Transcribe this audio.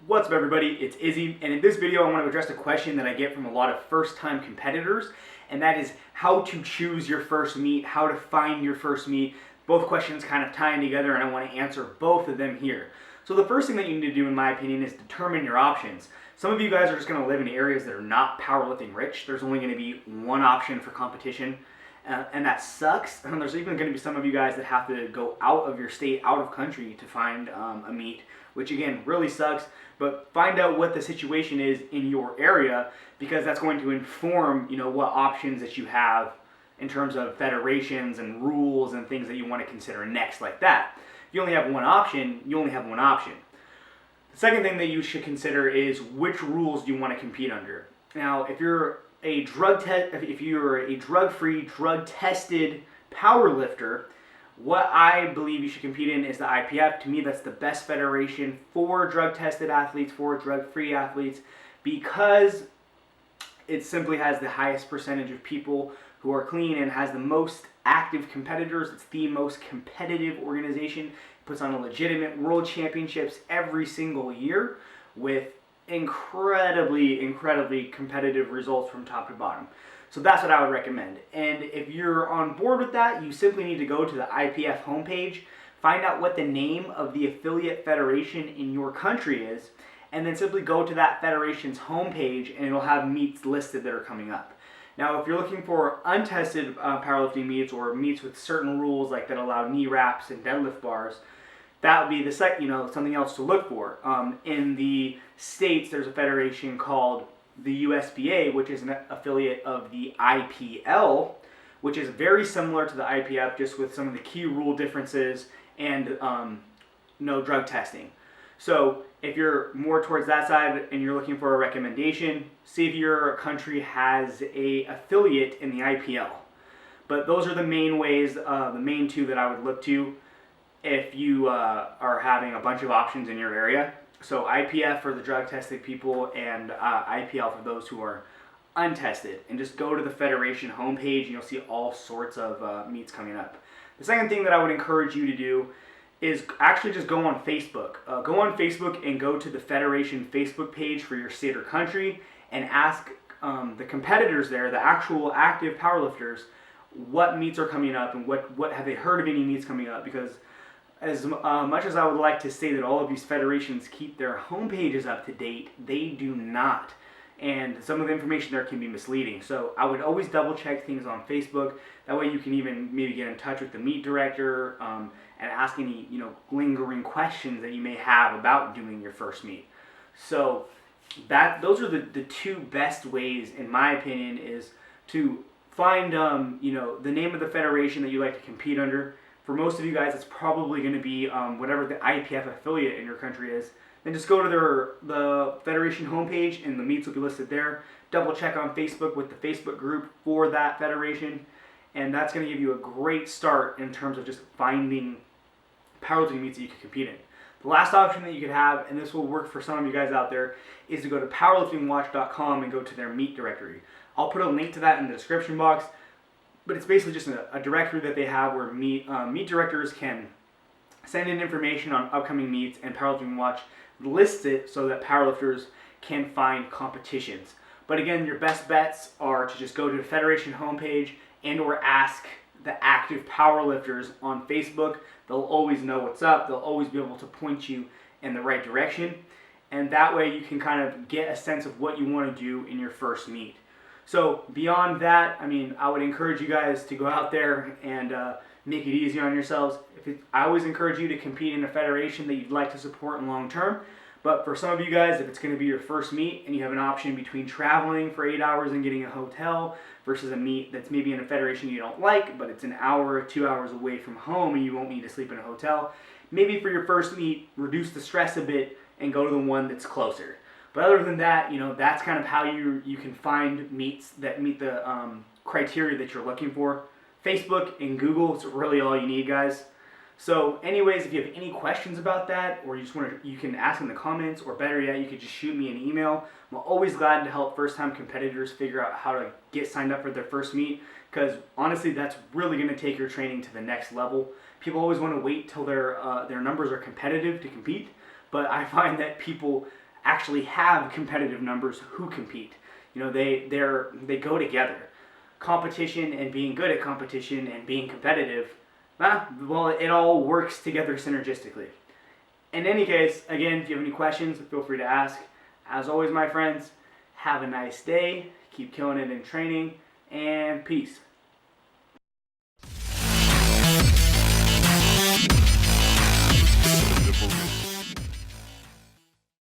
What's up, everybody? It's Izzy, and in this video I want to address a question that I get from a lot of first-time competitors, and that is how to choose your first meet, how to find your first meet. Both questions kind of tying together, and I want to answer both of them here. So the first thing that you need to do, in my opinion, is determine your options. Some of you guys are just going to live in areas that are not powerlifting rich. There's only going to be one option for competition, and that sucks. And there's even going to be some of you guys that have to go out of your state, out of country to find a meet, which again really sucks. But find out what the situation is in your area, because that's going to inform, what options that you have in terms of federations and rules and things that you want to consider next like that. If you only have one option, you only have one option. The second thing that you should consider is which rules do you want to compete under. Now, if you're a drug-free, drug-tested power lifter, what I believe you should compete in is the IPF. To me, that's the best federation for drug-tested athletes, for drug-free athletes, because it simply has the highest percentage of people who are clean and has the most active competitors. It's the most competitive organization. It puts on legitimate world championships every single year with incredibly competitive results from top to bottom. So that's what I would recommend. And if you're on board with that, you simply need to go to the IPF homepage, find out what the name of the affiliate federation in your country is, and then simply go to that federation's homepage and it'll have meets listed that are coming up. Now, if you're looking for untested powerlifting meets or meets with certain rules like that allow knee wraps and deadlift bars, that would be the something else to look for. In the States, there's a federation called the USBA, which is an affiliate of the IPL, which is very similar to the IPF, just with some of the key rule differences and no drug testing. So if you're more towards that side and you're looking for a recommendation, see if your country has a affiliate in the IPL. But those are the main ways, the main two that I would look to if you are having a bunch of options in your area. So IPF for the drug-tested people and IPL for those who are untested. And just go to the federation homepage and you'll see all sorts of meets coming up. The second thing that I would encourage you to do is actually just go on Facebook. Go on Facebook and go to the federation Facebook page for your state or country and ask the competitors there, the actual active powerlifters, what meets are coming up and what have they heard of any meets coming up, because as much as I would like to say that all of these federations keep their homepages up to date, they do not. And some of the information there can be misleading. So I would always double check things on Facebook. That way you can even maybe get in touch with the meet director and ask any lingering questions that you may have about doing your first meet. So those are the two best ways, in my opinion, is to find the name of the federation that you like to compete under. For most of you guys, it's probably going to be whatever the IPF affiliate in your country is. Then just go to the federation homepage and the meets will be listed there. Double check on Facebook with the Facebook group for that federation, and that's going to give you a great start in terms of just finding powerlifting meets that you can compete in. The last option that you could have, and this will work for some of you guys out there, is to go to PowerliftingWatch.com and go to their meet directory. I'll put a link to that in the description box. But it's basically just a directory that they have where meet directors can send in information on upcoming meets, and Powerlifting Watch lists it so that powerlifters can find competitions. But again, your best bets are to just go to the federation homepage and or ask the active powerlifters on Facebook. They'll always know what's up. They'll always be able to point you in the right direction. And that way you can kind of get a sense of what you want to do in your first meet. So beyond that, I would encourage you guys to go out there and make it easy on yourselves. I always encourage you to compete in a federation that you'd like to support in long term. But for some of you guys, if it's going to be your first meet and you have an option between traveling for 8 hours and getting a hotel versus a meet that's maybe in a federation you don't like, but it's an hour or 2 hours away from home and you won't need to sleep in a hotel, maybe for your first meet, reduce the stress a bit and go to the one that's closer. But other than that, that's kind of how you can find meets that meet the criteria that you're looking for. Facebook and Google is really all you need, guys. So anyways, if you have any questions about that, or you can ask in the comments, or better yet, you could just shoot me an email. I'm always glad to help first-time competitors figure out how to get signed up for their first meet, because honestly, that's really going to take your training to the next level. People always want to wait till their numbers are competitive to compete, but I find that people actually have competitive numbers who compete. You know, they go together. Competition and being good at competition and being competitive, well, it all works together synergistically. In any case, again, if you have any questions, feel free to ask. As always, my friends, have a nice day, keep killing it in training, and peace.